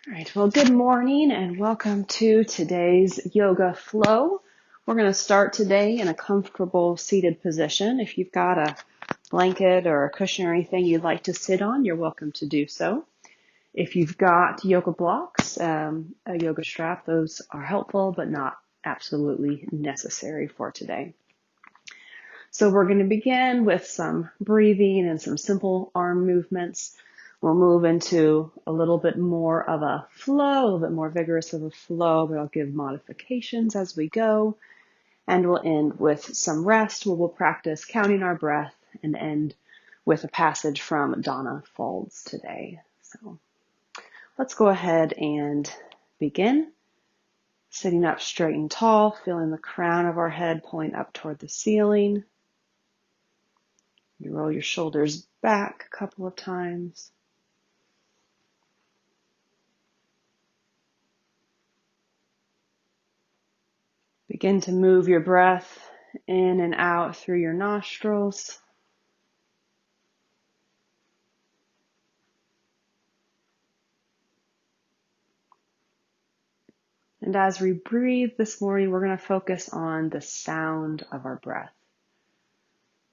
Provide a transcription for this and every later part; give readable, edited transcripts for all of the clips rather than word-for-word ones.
All right, well, good morning and welcome to today's yoga flow. We're going to start today in a comfortable seated position. If you've got a blanket or a cushion or anything you'd like to sit on, you're welcome to do so. If you've got yoga blocks, a yoga strap, those are helpful but not absolutely necessary for today. So we're going to begin with some breathing and some simple arm movements. We'll move into a little bit more of a flow, a little bit more vigorous of a flow, but I'll give modifications as we go. And we'll end with some rest where we'll practice counting our breath and end with a passage from Danna Faulds today. So let's go ahead and begin. Sitting up straight and tall, feeling the crown of our head pulling up toward the ceiling. You roll your shoulders back a couple of times. Begin to move your breath in and out through your nostrils. And as we breathe this morning, we're going to focus on the sound of our breath.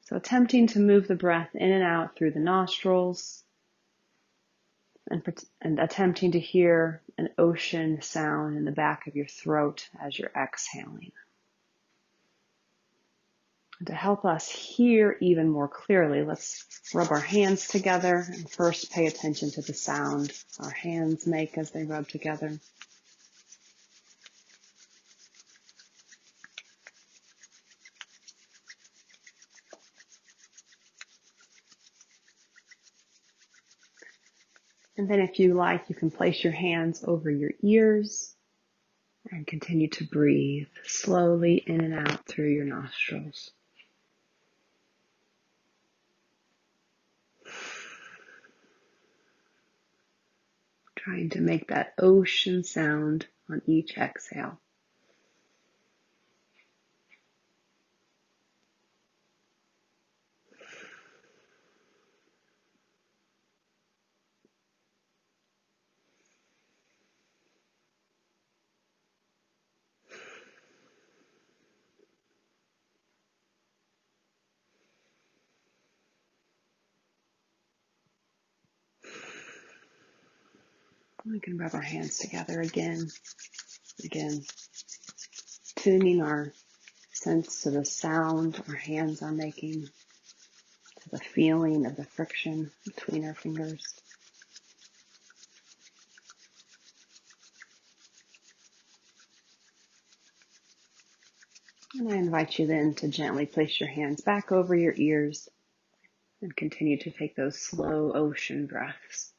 So attempting to move the breath in and out through the nostrils and attempting to hear an ocean sound in the back of your throat as you're exhaling. And to help us hear even more clearly, let's rub our hands together and first pay attention to the sound our hands make as they rub together. And then if you like, you can place your hands over your ears and continue to breathe slowly in and out through your nostrils. Trying to make that ocean sound on each exhale. We can rub our hands together again, tuning our sense to the sound our hands are making, to the feeling of the friction between our fingers. And I invite you then to gently place your hands back over your ears and continue to take those slow ocean breaths.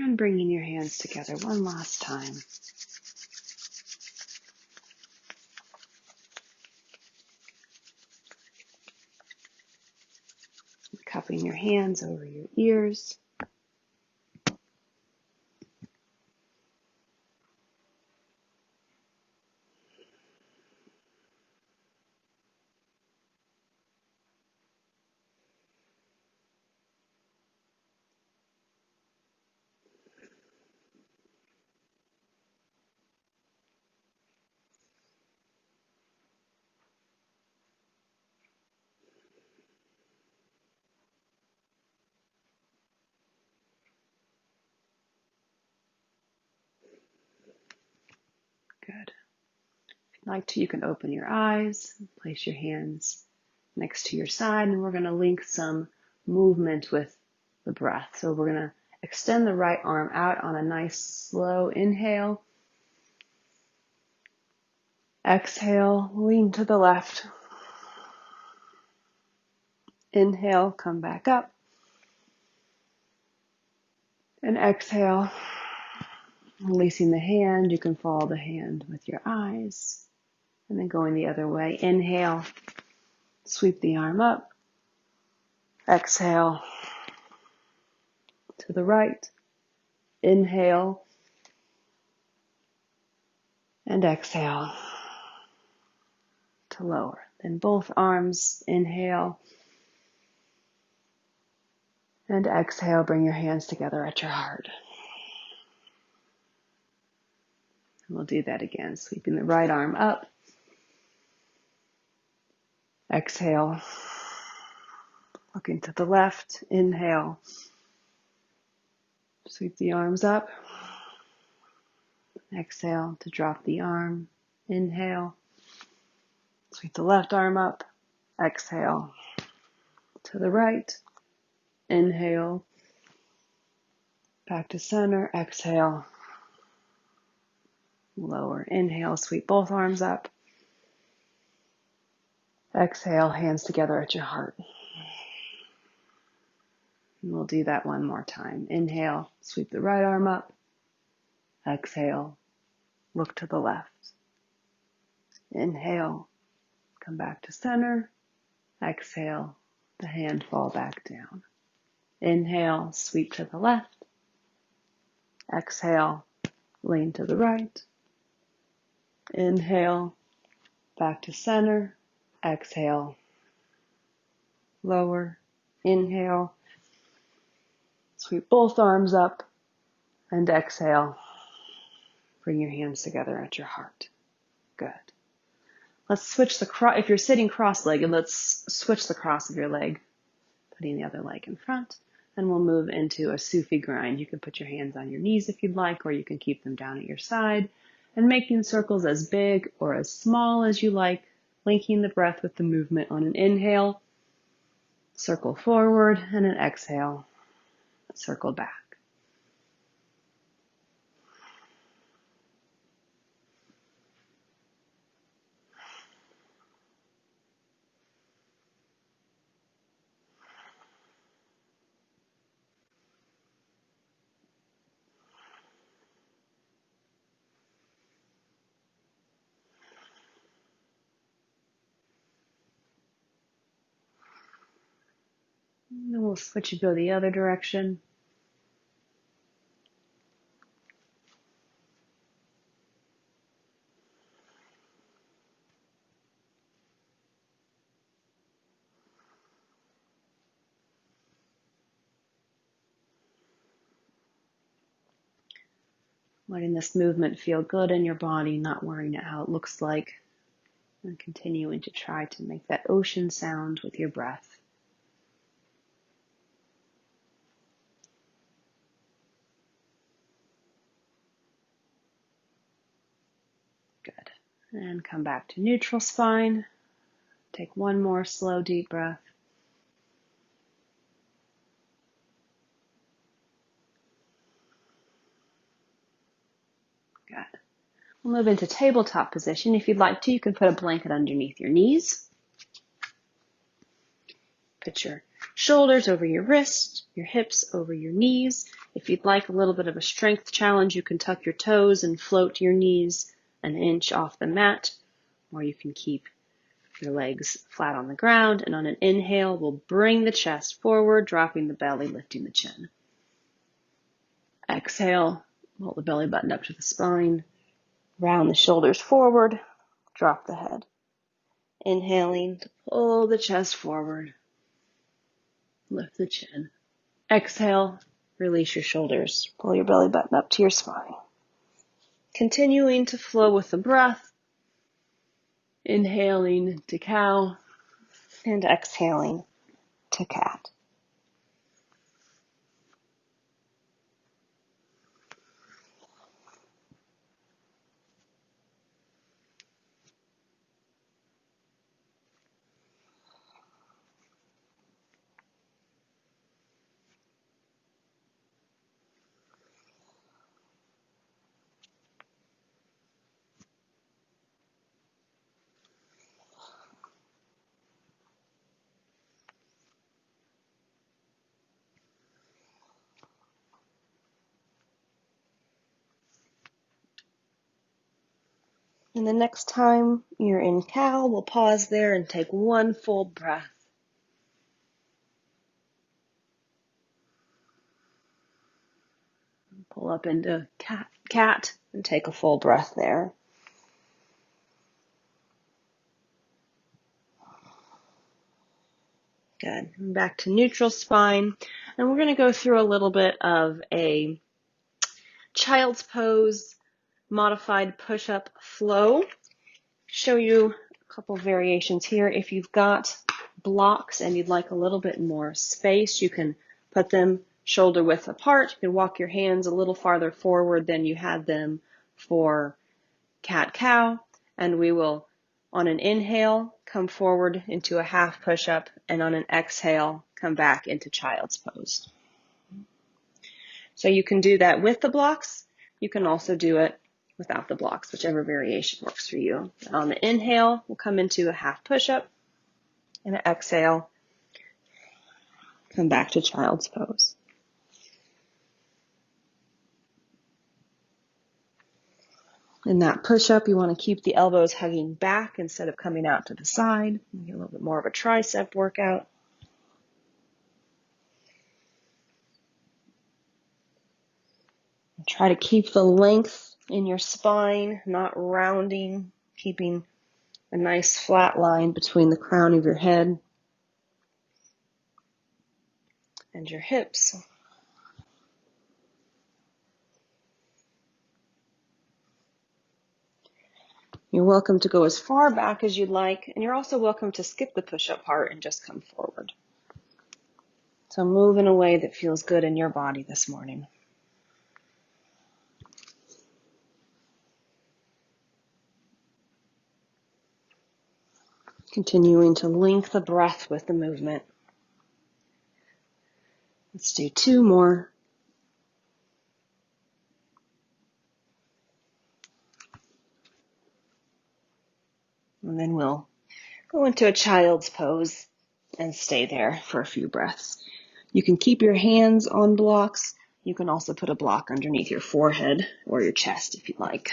And bringing your hands together one last time. Cupping your hands over your ears. Good. If you'd like to, you can open your eyes, place your hands next to your side, and we're going to link some movement with the breath. So we're going to extend the right arm out on a nice slow inhale. Exhale, lean to the left. Inhale, come back up. And exhale, releasing the hand. You can follow the hand with your eyes. And then going the other way. Inhale, sweep the arm up. Exhale, to the right. Inhale, and exhale, to lower. Then both arms, inhale, and exhale. Bring your hands together at your heart. And we'll do that again, sweeping the right arm up. Exhale, looking to the left. Inhale, sweep the arms up. Exhale to drop the arm. Inhale, sweep the left arm up. Exhale to the right. Inhale, back to center. Exhale, lower. Inhale, sweep both arms up. Exhale, hands together at your heart. And we'll do that one more time. Inhale, sweep the right arm up. Exhale, look to the left. Inhale, come back to center. Exhale, the hand fall back down. Inhale, sweep to the left. Exhale, lean to the right. Inhale, back to center. Exhale, lower. Inhale, sweep both arms up. And exhale, bring your hands together at your heart. Good. Let's switch if you're sitting cross-legged, let's switch the cross of your leg, putting the other leg in front. And we'll move into a Sufi grind. You can put your hands on your knees if you'd like, or you can keep them down at your side. And making circles as big or as small as you like, linking the breath with the movement. On an inhale, circle forward, and an exhale, circle back. And then we'll switch and go the other direction. Letting this movement feel good in your body, not worrying about how it looks like, and continuing to try to make that ocean sound with your breath. Good. And come back to neutral spine. Take one more slow, deep breath. Good. We'll move into tabletop position. If you'd like to, you can put a blanket underneath your knees. Put your shoulders over your wrists, your hips over your knees. If you'd like a little bit of a strength challenge, you can tuck your toes and float your knees an inch off the mat, or you can keep your legs flat on the ground. And on an inhale, we'll bring the chest forward, dropping the belly, lifting the chin. Exhale, roll the belly button up to the spine, round the shoulders forward, drop the head. Inhaling to pull the chest forward, lift the chin. Exhale, release your shoulders, pull your belly button up to your spine. Continuing to flow with the breath, inhaling to cow and exhaling to cat. And the next time you're in cow, we'll pause there and take one full breath. Pull up into cat and take a full breath there. Good. Back to neutral spine. And we're going to go through a little bit of a child's pose modified push-up flow. Show you a couple variations here. If you've got blocks and you'd like a little bit more space, you can put them shoulder width apart. You can walk your hands a little farther forward than you had them for cat-cow. And we will, on an inhale, come forward into a half push-up, and on an exhale, come back into child's pose. So you can do that with the blocks. You can also do it without the blocks, whichever variation works for you. On the inhale, we'll come into a half push-up, and an exhale, come back to child's pose. In that push-up, you want to keep the elbows hugging back instead of coming out to the side. Get a little bit more of a tricep workout. Try to keep the length in your spine, not rounding, keeping a nice flat line between the crown of your head and your hips. You're welcome to go as far back as you'd like, and you're also welcome to skip the push-up part and just come forward. So move in a way that feels good in your body this morning. Continuing to link the breath with the movement. Let's do 2 more. And then we'll go into a child's pose and stay there for a few breaths. You can keep your hands on blocks. You can also put a block underneath your forehead or your chest if you'd like.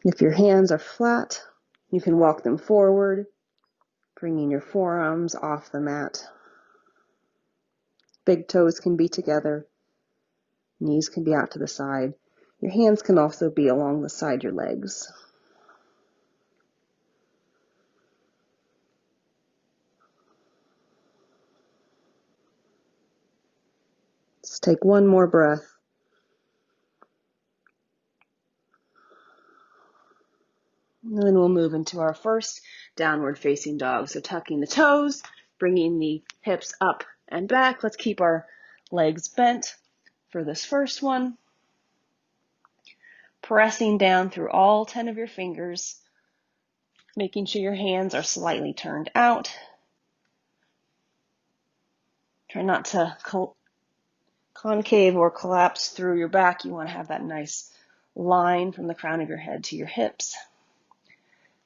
If your hands are flat, you can walk them forward, bringing your forearms off the mat. Big toes can be together. Knees can be out to the side. Your hands can also be along the side of your legs. Let's take one more breath. And then we'll move into our first downward facing dog. So tucking the toes, bringing the hips up and back. Let's keep our legs bent for this first one. Pressing down through all 10 of your fingers, making sure your hands are slightly turned out. Try not to concave or collapse through your back. You want to have that nice line from the crown of your head to your hips.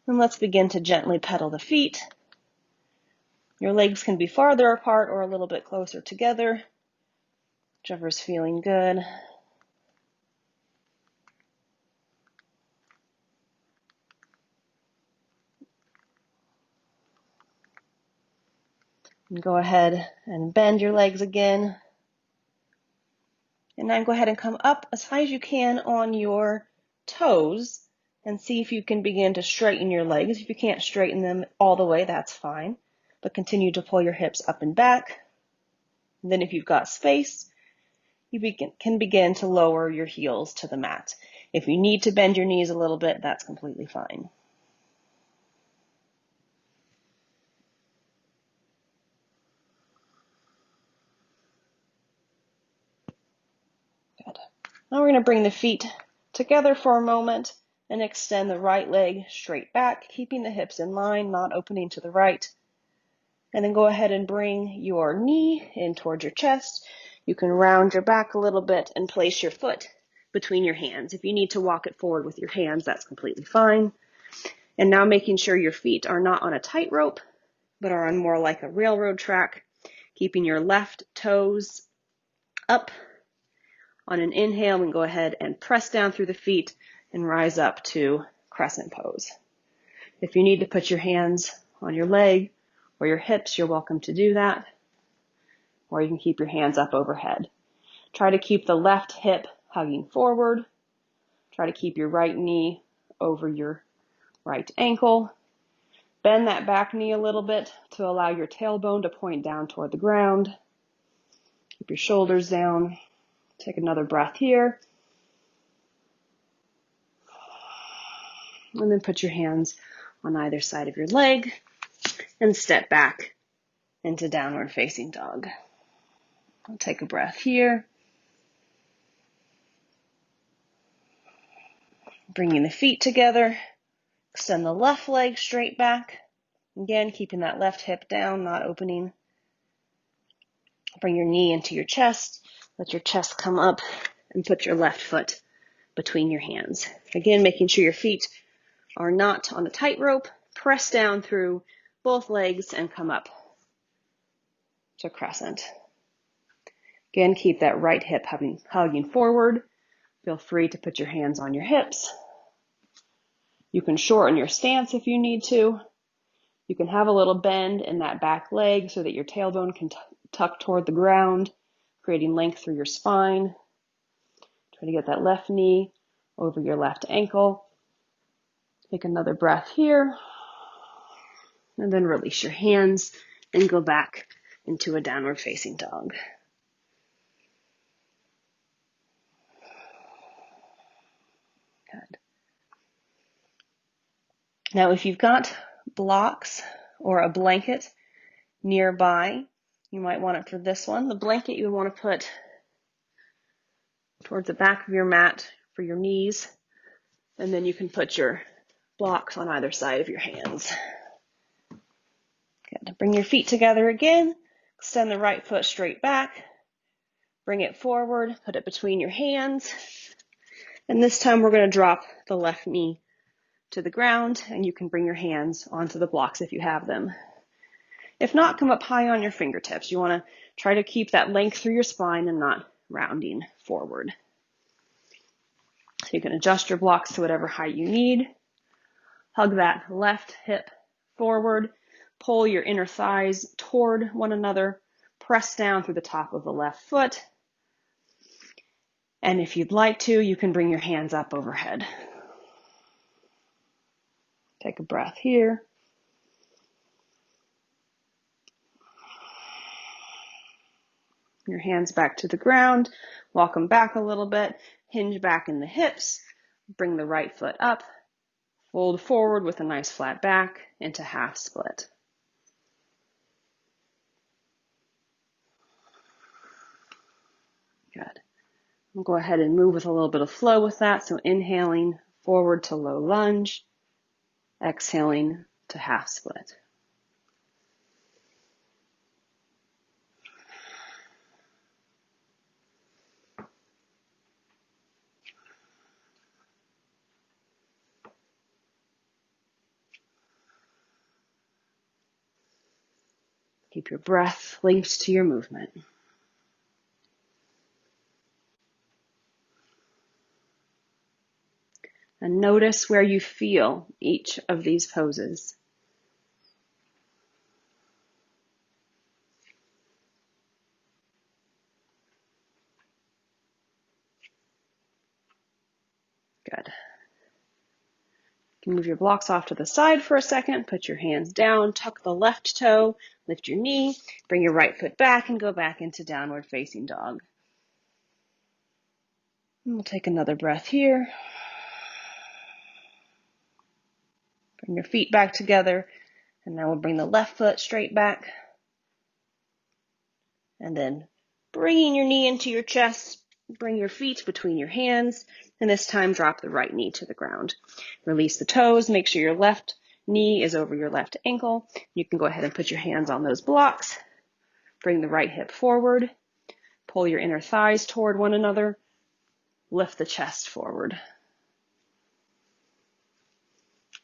And let's begin to gently pedal the feet. Your legs can be farther apart or a little bit closer together, whichever's feeling good. And go ahead and bend your legs again. And now go ahead and come up as high as you can on your toes and see if you can begin to straighten your legs. If you can't straighten them all the way, that's fine. But continue to pull your hips up and back. And then if you've got space, you can begin to lower your heels to the mat. If you need to bend your knees a little bit, that's completely fine. Good. Now we're going to bring the feet together for a moment and extend the right leg straight back, keeping the hips in line, not opening to the right. And then go ahead and bring your knee in towards your chest. You can round your back a little bit and place your foot between your hands. If you need to walk it forward with your hands, that's completely fine. And now making sure your feet are not on a tightrope, but are on more like a railroad track, keeping your left toes up On an inhale, we can go ahead and press down through the feet and rise up to crescent pose. If you need to put your hands on your leg or your hips, you're welcome to do that. Or you can keep your hands up overhead. Try to keep the left hip hugging forward. Try to keep your right knee over your right ankle. Bend that back knee a little bit to allow your tailbone to point down toward the ground. Keep your shoulders down. Take another breath here. And then put your hands on either side of your leg and step back into downward facing dog. I'll take a breath here. Bringing the feet together. Extend the left leg straight back. Again, keeping that left hip down, not opening. Bring your knee into your chest. Let your chest come up and put your left foot between your hands. Again, making sure your feet are not on the tightrope. Press down through both legs and come up to crescent. Again, keep that right hip hugging forward. Feel free to put your hands on your hips. You can shorten your stance if you need to. You can have a little bend in that back leg so that your tailbone can tuck toward the ground, creating length through your spine. Try to get that left knee over your left ankle. Take another breath here. And then release your hands and go back into a downward facing dog. Good. Now, if you've got blocks or a blanket nearby, you might want it for this one. The blanket you would want to put towards the back of your mat for your knees, and then you can put your blocks on either side of your hands. Good. Bring your feet together again. Extend the right foot straight back. Bring it forward. Put it between your hands. And this time we're going to drop the left knee to the ground, and you can bring your hands onto the blocks if you have them. If not, come up high on your fingertips. You want to try to keep that length through your spine and not rounding forward. So you can adjust your blocks to whatever height you need. Hug that left hip forward. Pull your inner thighs toward one another. Press down through the top of the left foot. And if you'd like to, you can bring your hands up overhead. Take a breath here. Your hands back to the ground. Walk them back a little bit. Hinge back in the hips. Bring the right foot up. Fold forward with a nice flat back into half split. Good. We'll go ahead and move with a little bit of flow with that. So inhaling forward to low lunge. Exhaling to half split. Keep your breath linked to your movement. And notice where you feel each of these poses. Good. You can move your blocks off to the side for a second. Put your hands down, tuck the left toe, lift your knee, bring your right foot back and go back into downward facing dog. And we'll take another breath here. Bring your feet back together, and now we'll bring the left foot straight back. And then bringing your knee into your chest, bring your feet between your hands, and this time drop the right knee to the ground. Release the toes, make sure your left knee is over your left ankle. You can go ahead and put your hands on those blocks. Bring the right hip forward. Pull your inner thighs toward one another. Lift the chest forward.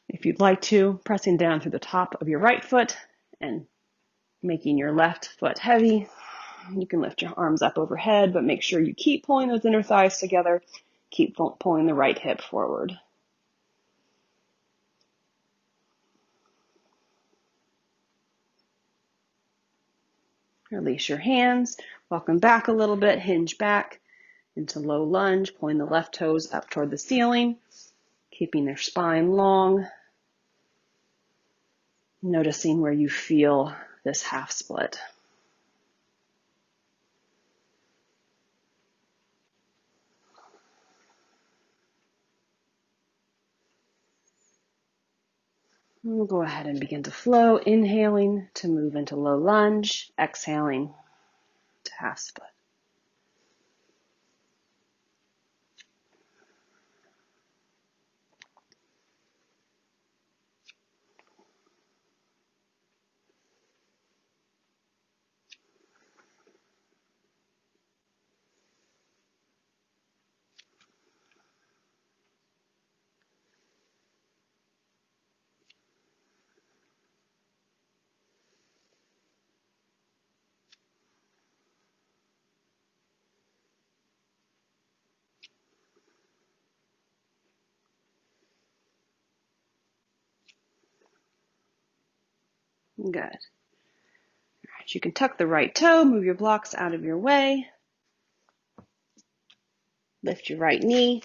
If you'd like to, pressing down through the top of your right foot and making your left foot heavy. You can lift your arms up overhead, but make sure you keep pulling those inner thighs together. Keep pulling the right hip forward. Release your hands. Welcome back a little bit. Hinge back into low lunge, pulling the left toes up toward the ceiling, keeping their spine long. Noticing where you feel this half split. We'll go ahead and begin to flow, inhaling to move into low lunge, exhaling to half split. Good. All right, you can tuck the right toe, move your blocks out of your way, lift your right knee,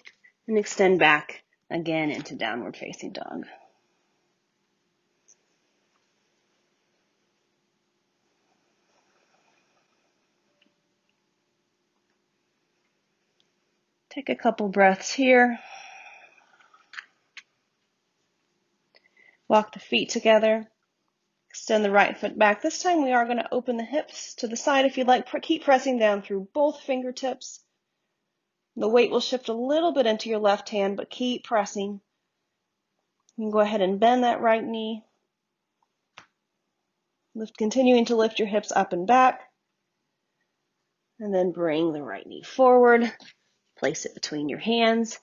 and extend back again into downward facing dog. Take a couple breaths here. Walk the feet together. Extend the right foot back. This time we are going to open the hips to the side if you'd like. Keep pressing down through both fingertips. The weight will shift a little bit into your left hand, but keep pressing. You can go ahead and bend that right knee. Continuing to lift your hips up and back. And then bring the right knee forward. Place it between your hands.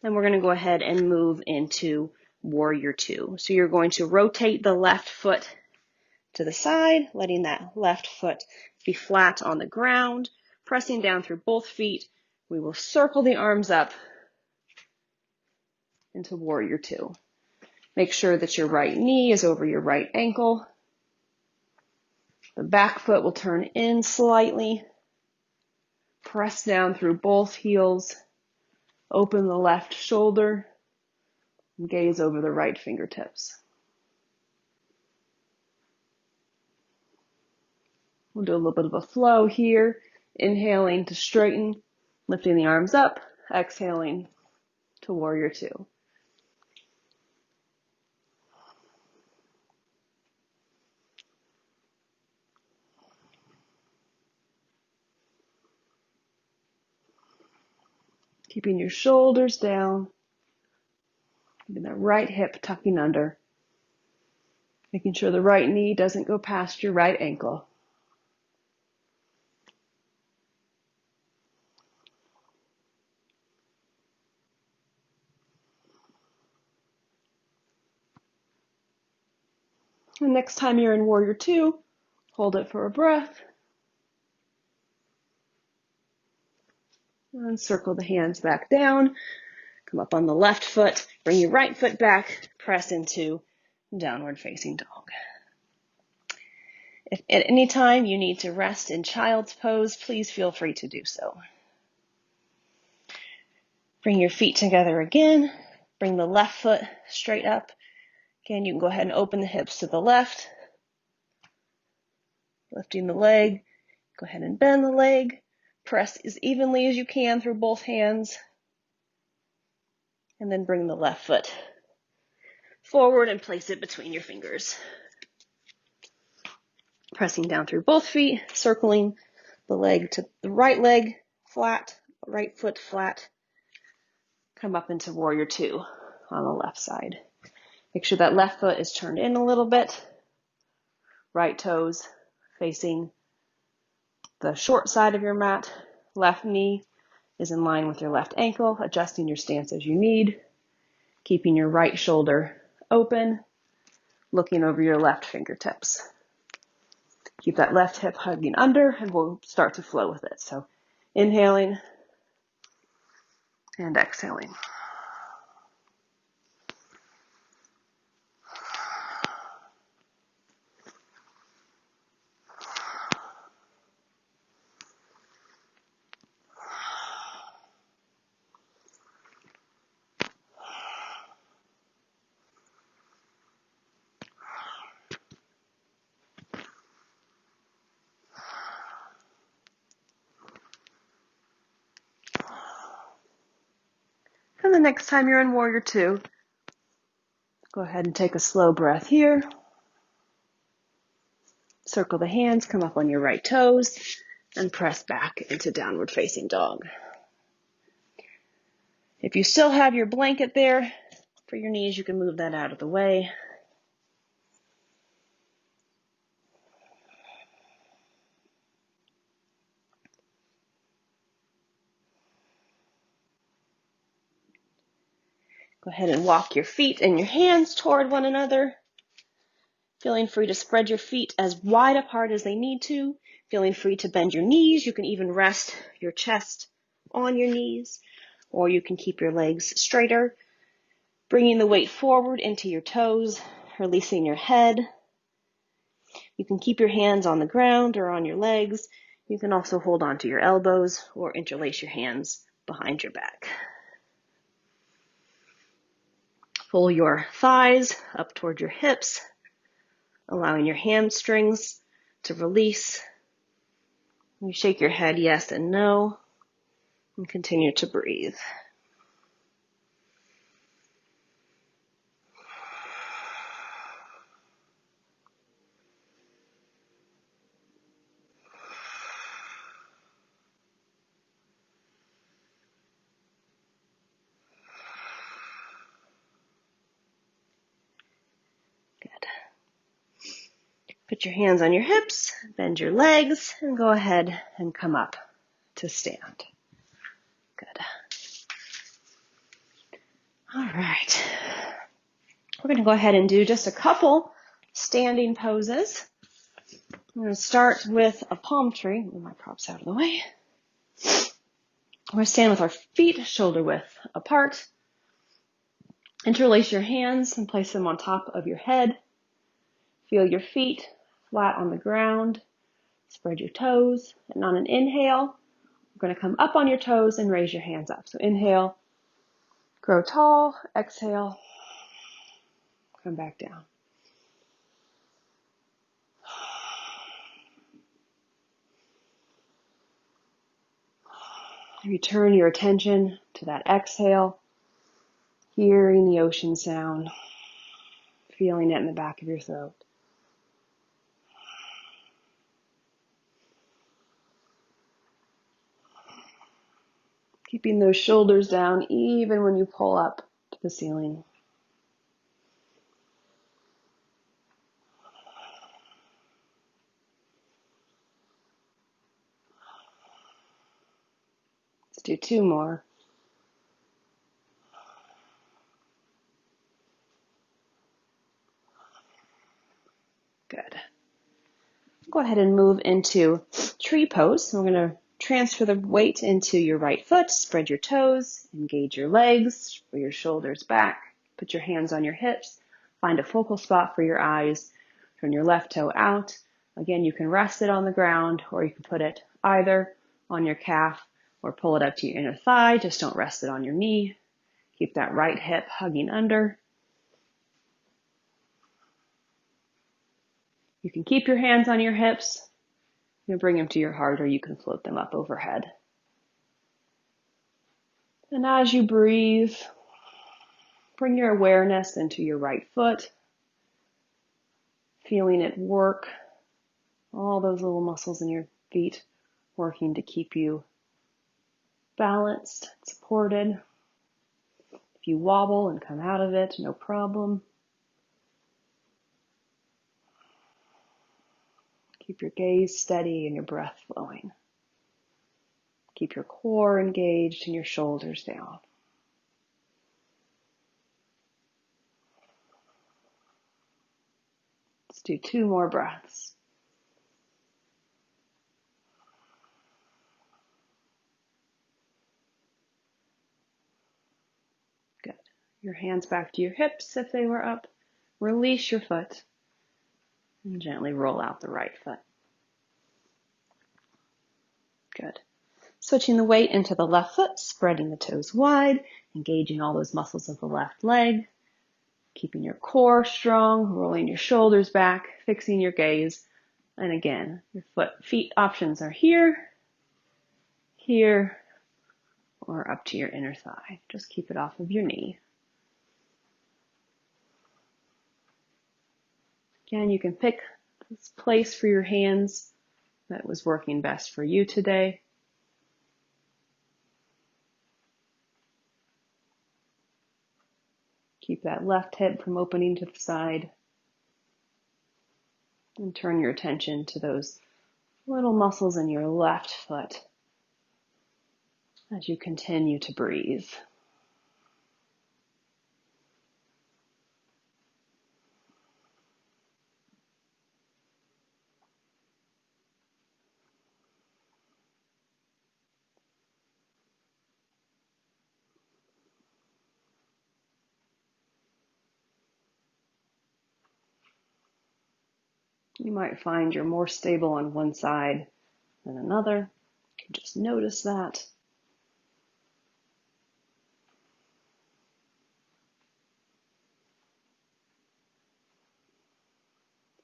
And we're going to go ahead and move into Warrior Two. So you're going to rotate the left foot to the side, letting that left foot be flat on the ground, pressing down through both feet. We will circle the arms up into Warrior Two. Make sure that your right knee is over your right ankle. The back foot will turn in slightly. Press down through both heels. Open the left shoulder. And gaze over the right fingertips. We'll do a little bit of a flow here. Inhaling to straighten, lifting the arms up, exhaling to Warrior Two. Keeping your shoulders down, keeping that right hip tucking under, making sure the right knee doesn't go past your right ankle. And next time you're in Warrior Two, hold it for a breath. And circle the hands back down. Come up on the left foot. Bring your right foot back. Press into downward facing dog. If at any time you need to rest in child's pose, please feel free to do so. Bring your feet together again. Bring the left foot straight up. Again, you can go ahead and open the hips to the left. Lifting the leg. Go ahead and bend the leg. Press as evenly as you can through both hands. And then bring the left foot forward and place it between your fingers. Pressing down through both feet, circling the leg to the right leg flat, right foot flat. Come up into Warrior Two on the left side. Make sure that left foot is turned in a little bit. Right toes facing the short side of your mat. Left knee is in line with your left ankle, adjusting your stance as you need. Keeping your right shoulder open, looking over your left fingertips. Keep that left hip hugging under, and we'll start to flow with it. So inhaling and exhaling. And the next time you're in Warrior Two, go ahead and take a slow breath here. Circle the hands, come up on your right toes, and press back into downward facing dog. If you still have your blanket there for your knees, you can move that out of the way. Go ahead and walk your feet and your hands toward one another. Feeling free to spread your feet as wide apart as they need to. Feeling free to bend your knees. You can even rest your chest on your knees, or you can keep your legs straighter. Bringing the weight forward into your toes, releasing your head. You can keep your hands on the ground or on your legs. You can also hold on to your elbows or interlace your hands behind your back. Pull your thighs up toward your hips, allowing your hamstrings to release. You shake your head yes and no, and continue to breathe. Good. Put your hands on your hips, bend your legs, and go ahead and come up to stand. Good. All right. We're going to go ahead and do just a couple standing poses. I'm going to start with a palm tree. Move my props out of the way. We're going to stand with our feet shoulder width apart. Interlace your hands and place them on top of your head. Feel your feet flat on the ground. Spread your toes. And on an inhale, we're going to come up on your toes and raise your hands up. So inhale, grow tall. Exhale, come back down. Return your attention to that exhale, hearing the ocean sound, feeling it in the back of your throat. Keeping those shoulders down even when you pull up to the ceiling. Let's do two more. Good. Go ahead and move into tree pose. So we're going to transfer the weight into your right foot. Spread your toes. Engage your legs. Pull your shoulders back. Put your hands on your hips. Find a focal spot for your eyes. Turn your left toe out. Again, you can rest it on the ground, or you can put it either on your calf or pull it up to your inner thigh. Just don't rest it on your knee. Keep that right hip hugging under. You can keep your hands on your hips. You can bring them to your heart, or you can float them up overhead. And as you breathe, bring your awareness into your right foot, feeling it work, all those little muscles in your feet working to keep you balanced, supported. If you wobble and come out of it, no problem. Keep your gaze steady and your breath flowing. Keep your core engaged and your shoulders down. Let's do two more breaths. Your hands back to your hips if they were up. Release your foot and gently roll out the right foot. Good. Switching the weight into the left foot, spreading the toes wide, engaging all those muscles of the left leg, keeping your core strong, rolling your shoulders back, fixing your gaze. And again, your feet options are here, here, or up to your inner thigh. Just keep it off of your knee. Again, you can pick this place for your hands that was working best for you today. Keep that left hip from opening to the side. And turn your attention to those little muscles in your left foot as you continue to breathe. You might find you're more stable on one side than another. You can just notice that.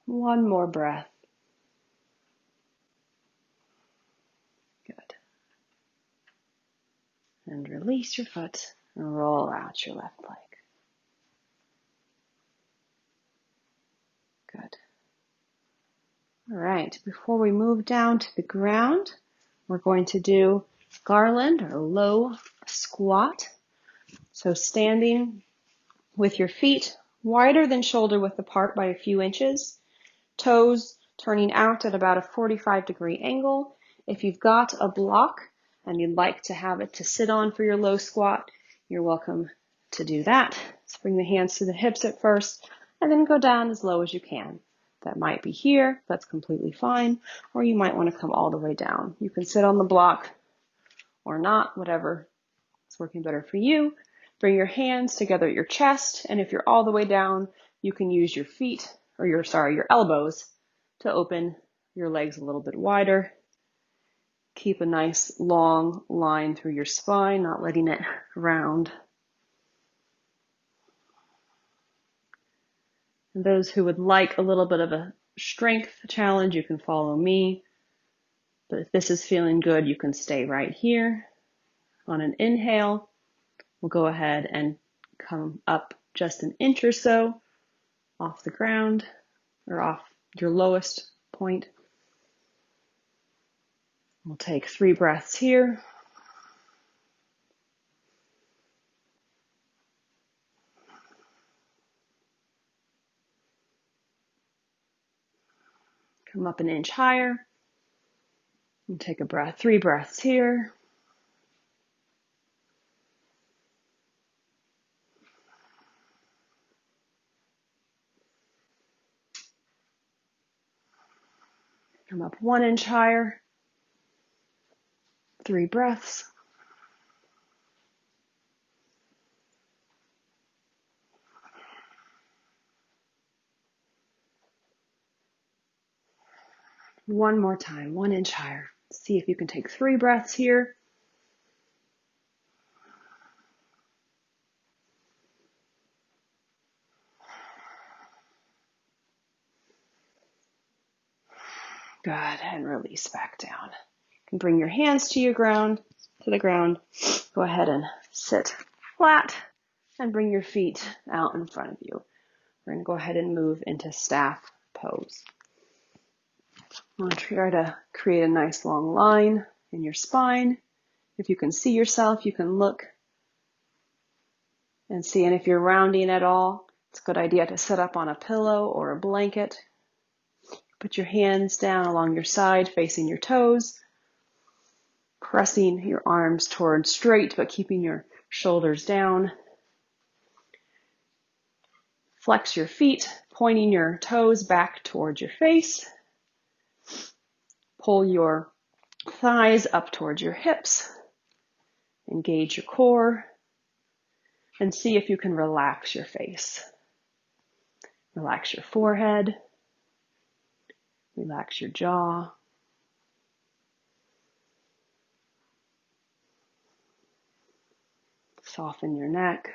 One more breath. Good. And release your foot and roll out your left leg. Good. All right, before we move down to the ground, we're going to do garland or low squat. So standing with your feet wider than shoulder width apart by a few inches, toes turning out at about a 45-degree angle. If you've got a block and you'd like to have it to sit on for your low squat, you're welcome to do that. So bring the hands to the hips at first and then go down as low as you can. That might be here, that's completely fine, or you might want to come all the way down. You can sit on the block or not, whatever is working better for you. Bring your hands together at your chest, and if you're all the way down, you can use your feet, or your elbows to open your legs a little bit wider. Keep a nice long line through your spine, not letting it round. And those who would like a little bit of a strength challenge, you can follow me. But if this is feeling good, you can stay right here. On an inhale, we'll go ahead and come up just an inch or so off the ground or off your lowest point. We'll take 3 breaths here. Come up an inch higher. And take a breath, 3 breaths here. Come up 1 inch higher. 3 breaths. One more time, 1 inch higher. See if you can take 3 breaths here. Good, and release back down. You can bring your hands to the ground. Go ahead and sit flat and bring your feet out in front of you. We're going to go ahead and move into staff pose. I'm going to try to create a nice long line in your spine. If you can see yourself, you can look and see. And if you're rounding at all, it's a good idea to sit up on a pillow or a blanket. Put your hands down along your side, facing your toes, pressing your arms towards straight, but keeping your shoulders down. Flex your feet, pointing your toes back towards your face. Pull your thighs up towards your hips. Engage your core. And see if you can relax your face. Relax your forehead. Relax your jaw. Soften your neck.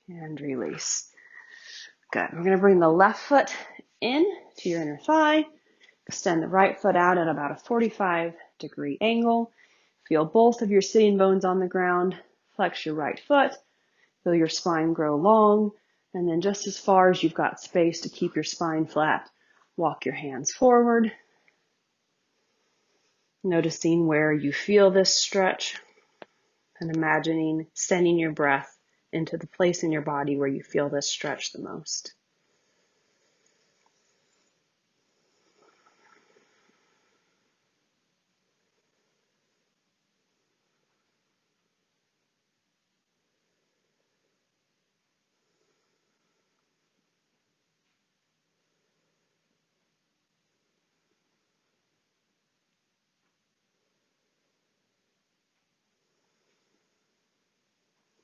And release. Good. We're going to bring the left foot in to your inner thigh. Extend the right foot out at about a 45-degree angle. Feel both of your sitting bones on the ground. Flex your right foot. Feel your spine grow long. And then just as far as you've got space to keep your spine flat, walk your hands forward. Noticing where you feel this stretch and imagining sending your breath into the place in your body where you feel this stretch the most.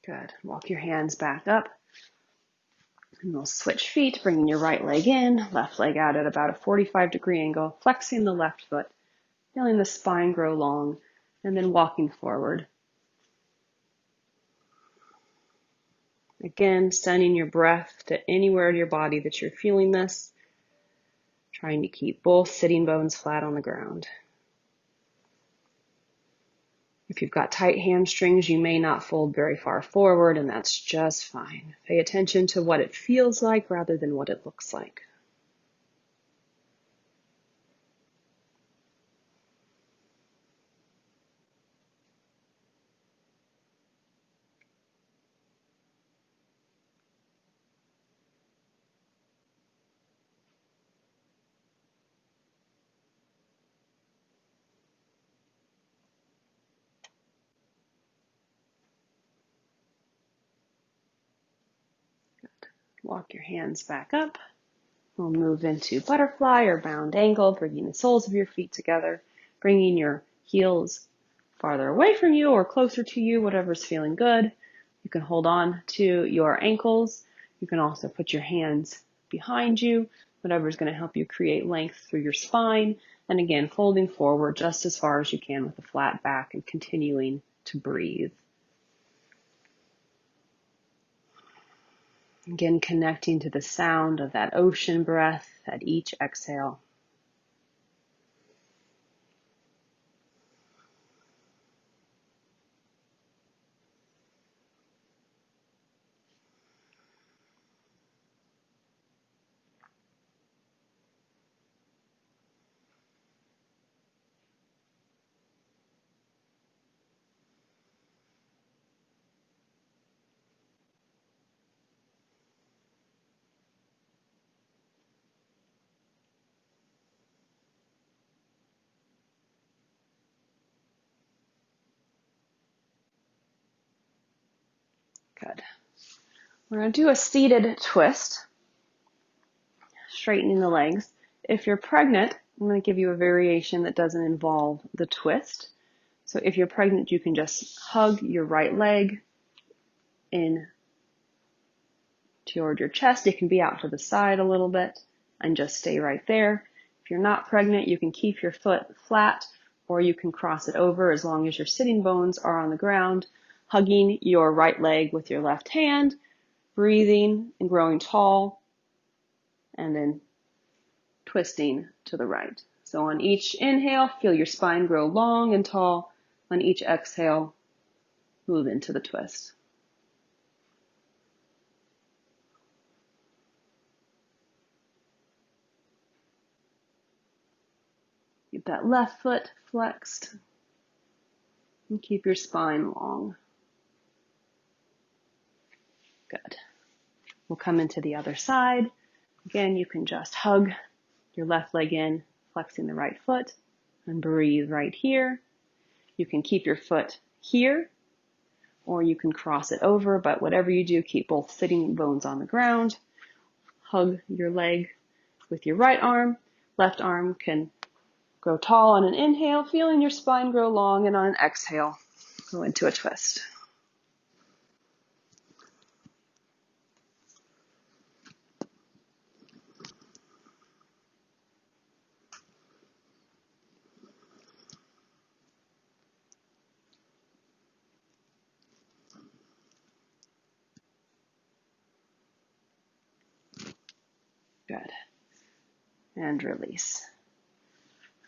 Good. Walk your hands back up. And we'll switch feet, bringing your right leg in, left leg out at about a 45-degree angle, flexing the left foot, feeling the spine grow long, and then walking forward. Again, sending your breath to anywhere in your body that you're feeling this, trying to keep both sitting bones flat on the ground. If you've got tight hamstrings, you may not fold very far forward, and that's just fine. Pay attention to what it feels like rather than what it looks like. Walk your hands back up. We'll move into butterfly or bound angle, bringing the soles of your feet together, bringing your heels farther away from you or closer to you, whatever's feeling good. You can hold on to your ankles. You can also put your hands behind you, whatever's going to help you create length through your spine. And again, folding forward just as far as you can with a flat back and continuing to breathe. Again, connecting to the sound of that ocean breath at each exhale. Good. We're going to do a seated twist, straightening the legs. If you're pregnant, I'm going to give you a variation that doesn't involve the twist. So if you're pregnant, you can just hug your right leg in toward your chest. It can be out to the side a little bit and just stay right there. If you're not pregnant, you can keep your foot flat or you can cross it over as long as your sitting bones are on the ground, hugging your right leg with your left hand, breathing and growing tall, and then twisting to the right. So on each inhale, feel your spine grow long and tall. On each exhale, move into the twist. Keep that left foot flexed and keep your spine long. Good. We'll come into the other side. Again, you can just hug your left leg in, flexing the right foot, and breathe right here. You can keep your foot here, or you can cross it over, but whatever you do, keep both sitting bones on the ground. Hug your leg with your right arm. Left arm can grow tall on an inhale, feeling your spine grow long, and on an exhale, go into a twist. Good. And release.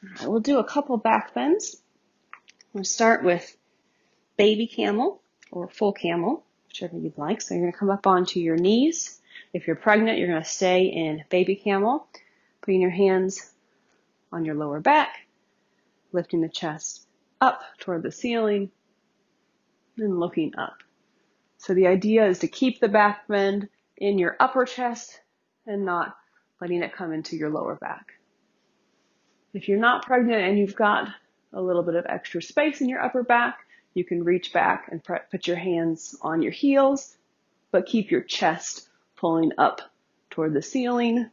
All right, we'll do a couple back bends. We'll start with baby camel or full camel, whichever you'd like. So you're going to come up onto your knees. If you're pregnant, you're going to stay in baby camel, putting your hands on your lower back, lifting the chest up toward the ceiling, and looking up. So the idea is to keep the back bend in your upper chest and not letting it come into your lower back. If you're not pregnant and you've got a little bit of extra space in your upper back, you can reach back and put your hands on your heels, but keep your chest pulling up toward the ceiling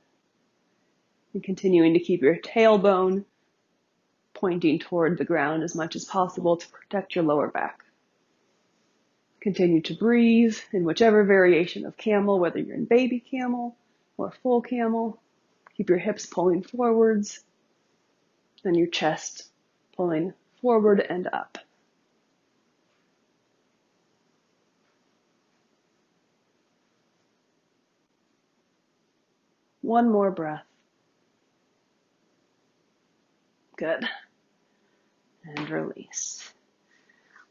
and continuing to keep your tailbone pointing toward the ground as much as possible to protect your lower back. Continue to breathe in whichever variation of camel, whether you're in baby camel or full camel. Keep your hips pulling forwards and your chest pulling forward and up. One more breath. Good. And release.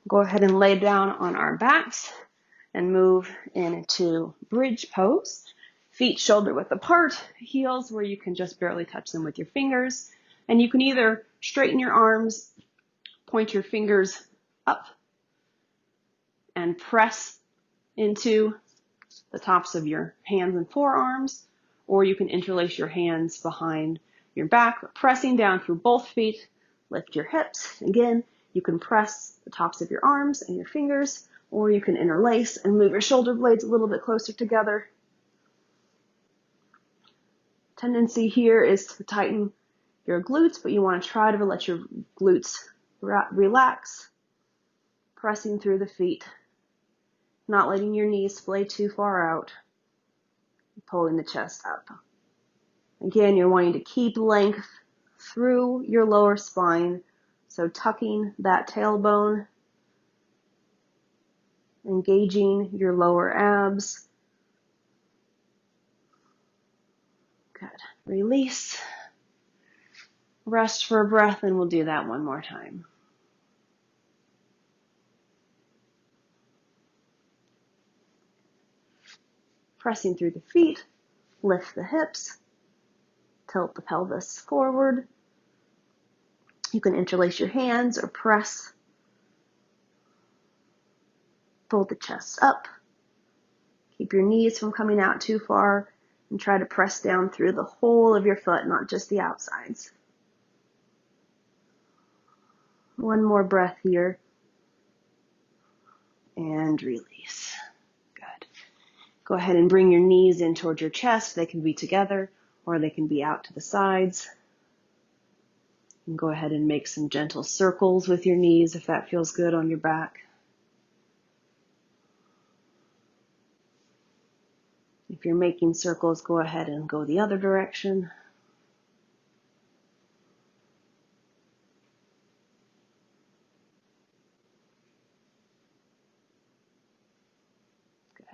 Go ahead and lay down on our backs and move into bridge pose. Feet shoulder width apart, heels where you can just barely touch them with your fingers. And you can either straighten your arms, point your fingers up, and press into the tops of your hands and forearms, or you can interlace your hands behind your back, pressing down through both feet. Lift your hips. Again, you can press the tops of your arms and your fingers, or you can interlace and move your shoulder blades a little bit closer together. Tendency here is to tighten your glutes, but you want to try to let your glutes relax, pressing through the feet, not letting your knees splay too far out, pulling the chest up. Again, you're wanting to keep length through your lower spine, so tucking that tailbone, engaging your lower abs. Good. Release. Rest for a breath, and we'll do that one more time. Pressing through the feet, lift the hips, tilt the pelvis forward. You can interlace your hands or press. Pull the chest up. Keep your knees from coming out too far, and try to press down through the whole of your foot, not just the outsides. One more breath here. And release. Good. Go ahead and bring your knees in towards your chest. They can be together or they can be out to the sides. And go ahead and make some gentle circles with your knees if that feels good on your back. If you're making circles, go ahead and go the other direction. Good.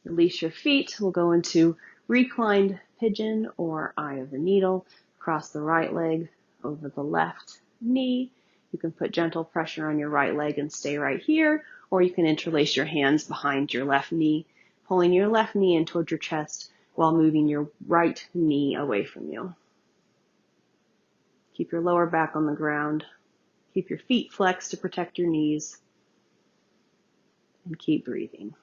Release your feet. We'll go into reclined pigeon or eye of the needle. Cross the right leg over the left knee. You can put gentle pressure on your right leg and stay right here, or you can interlace your hands behind your left knee, pulling your left knee in towards your chest while moving your right knee away from you. Keep your lower back on the ground. Keep your feet flexed to protect your knees. And keep breathing.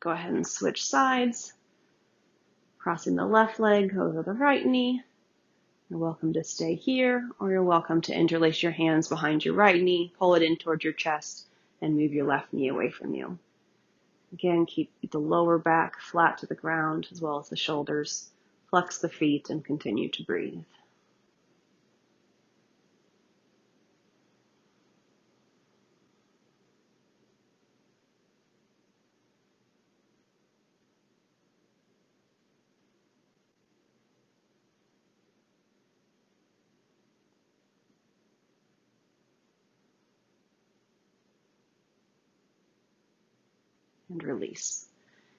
Go ahead and switch sides, crossing the left leg over the right knee. You're welcome to stay here, or you're welcome to interlace your hands behind your right knee, pull it in towards your chest, and move your left knee away from you. Again, keep the lower back flat to the ground, as well as the shoulders. Flex the feet and continue to breathe. And release.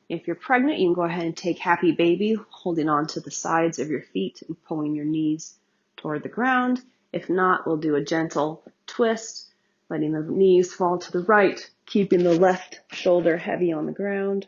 If you're pregnant, you can go ahead and take happy baby, holding on to the sides of your feet and pulling your knees toward the ground. If not, we'll do a gentle twist, letting the knees fall to the right, keeping the left shoulder heavy on the ground.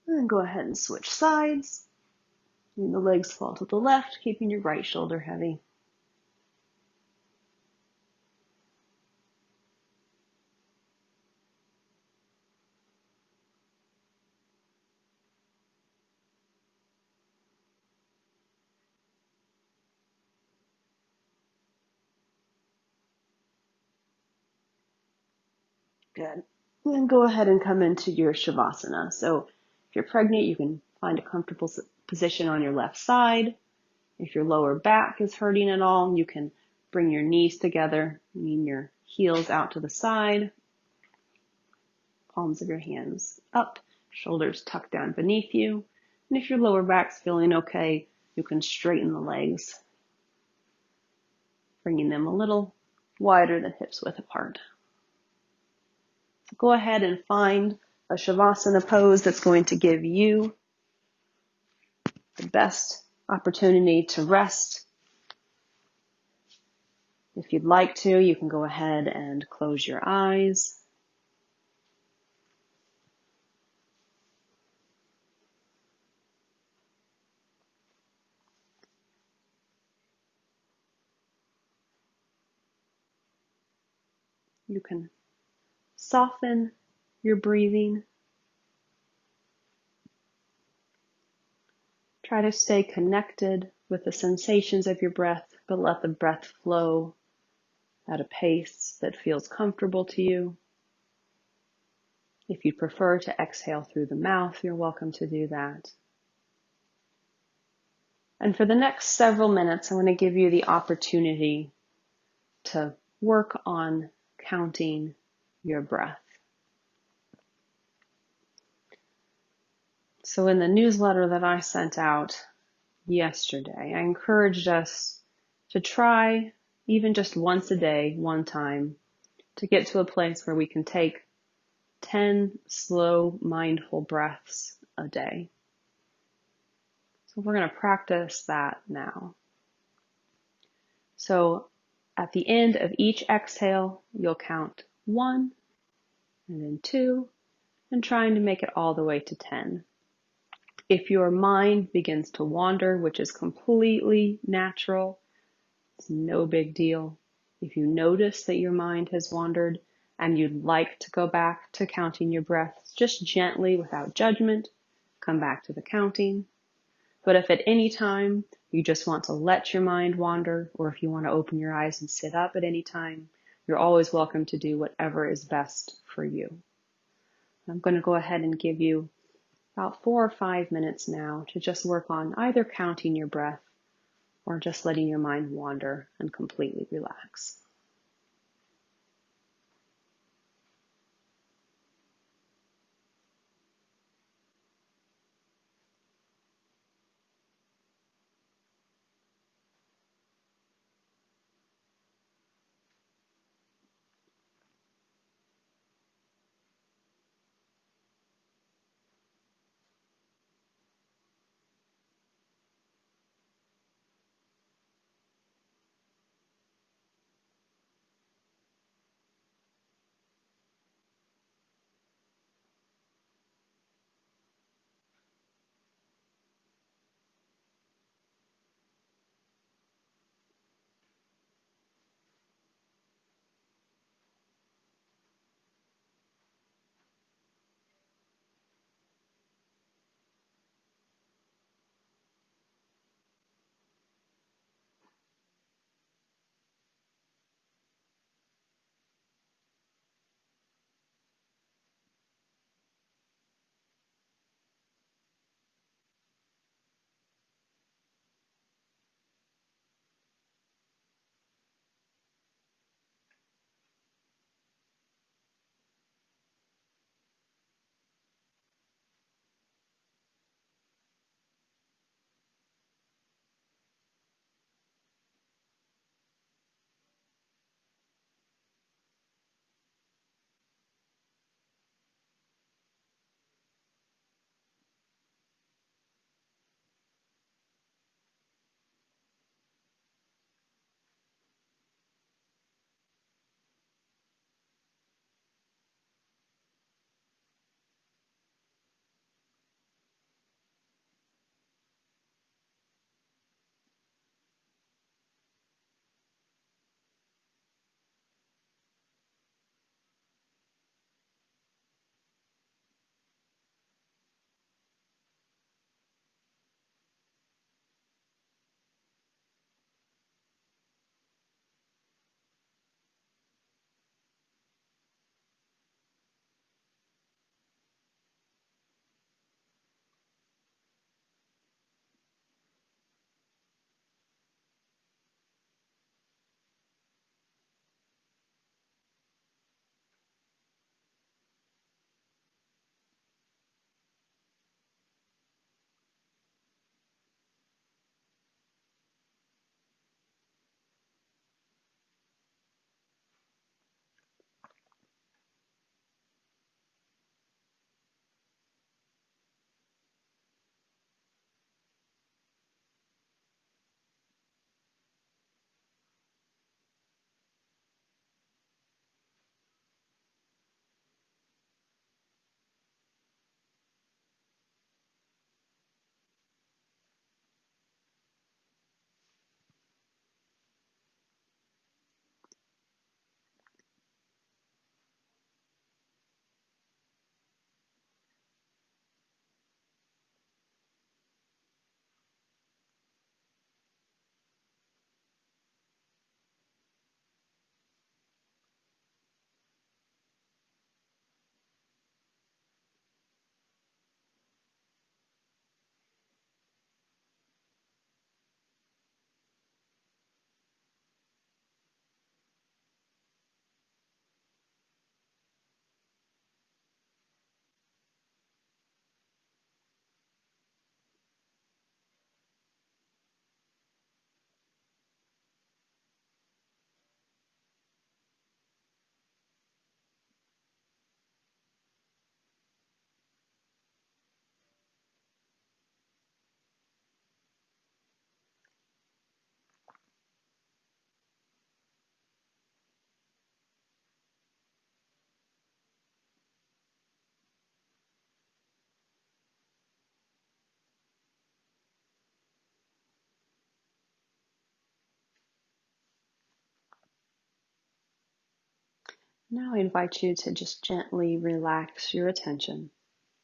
And then go ahead and switch sides. And the legs fall to the left, keeping your right shoulder heavy. Good. And then go ahead and come into your Shavasana. So if you're pregnant, you can find a comfortable position on your left side. If your lower back is hurting at all, you can bring your knees together, meaning your heels out to the side, palms of your hands up, shoulders tucked down beneath you. And if your lower back's feeling okay, you can straighten the legs, bringing them a little wider than hips width apart. So go ahead and find a Shavasana pose that's going to give you the best opportunity to rest. If you'd like to, you can go ahead and close your eyes. You can soften your breathing. Try to stay connected with the sensations of your breath, but let the breath flow at a pace that feels comfortable to you. If you prefer to exhale through the mouth, you're welcome to do that. And for the next several minutes, I want to give you the opportunity to work on counting your breath. So in the newsletter that I sent out yesterday, I encouraged us to try even just once a day, one time, to get to a place where we can take 10 slow, mindful breaths a day. So we're going to practice that now. So at the end of each exhale, you'll count 1 and then 2 and trying to make it all the way to 10. If your mind begins to wander, which is completely natural, it's no big deal. If you notice that your mind has wandered and you'd like to go back to counting your breaths, just gently, without judgment, come back to the counting. But if at any time you just want to let your mind wander, or if you want to open your eyes and sit up at any time, you're always welcome to do whatever is best for you. I'm going to go ahead and give you about 4 or 5 minutes now to just work on either counting your breath or just letting your mind wander and completely relax. Now I invite you to just gently relax your attention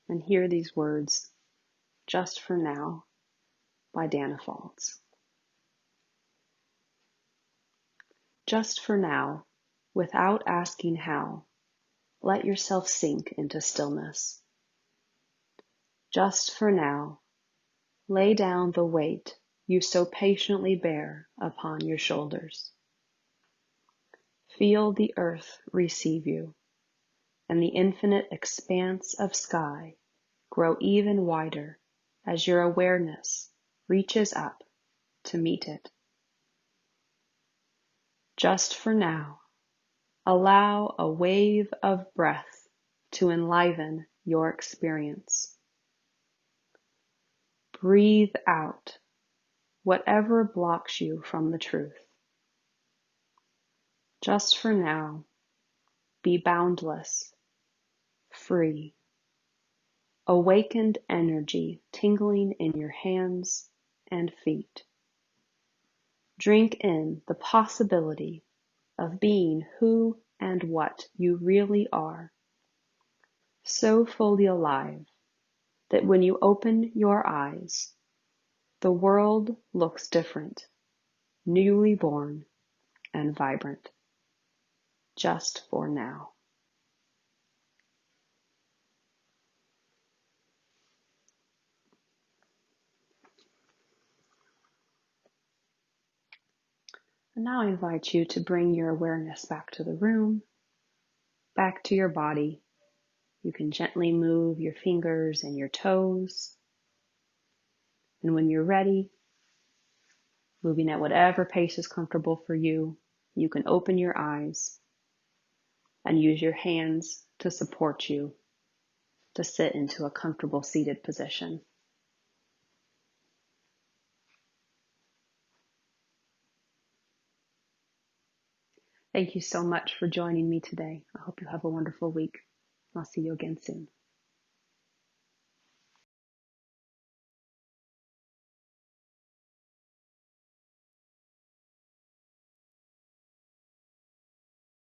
and hear these words, "Just for Now" by Danna Faulds. Just for now, without asking how, let yourself sink into stillness. Just for now, lay down the weight you so patiently bear upon your shoulders. Feel the earth receive you, and the infinite expanse of sky grow even wider as your awareness reaches up to meet it. Just for now, allow a wave of breath to enliven your experience. Breathe out whatever blocks you from the truth. Just for now, be boundless, free, awakened energy tingling in your hands and feet. Drink in the possibility of being who and what you really are, so fully alive that when you open your eyes, the world looks different, newly born and vibrant. Just for now. And now I invite you to bring your awareness back to the room, back to your body. You can gently move your fingers and your toes. And when you're ready, moving at whatever pace is comfortable for you, you can open your eyes and use your hands to support you to sit into a comfortable seated position. Thank you so much for joining me today. I hope you have a wonderful week. I'll see you again soon.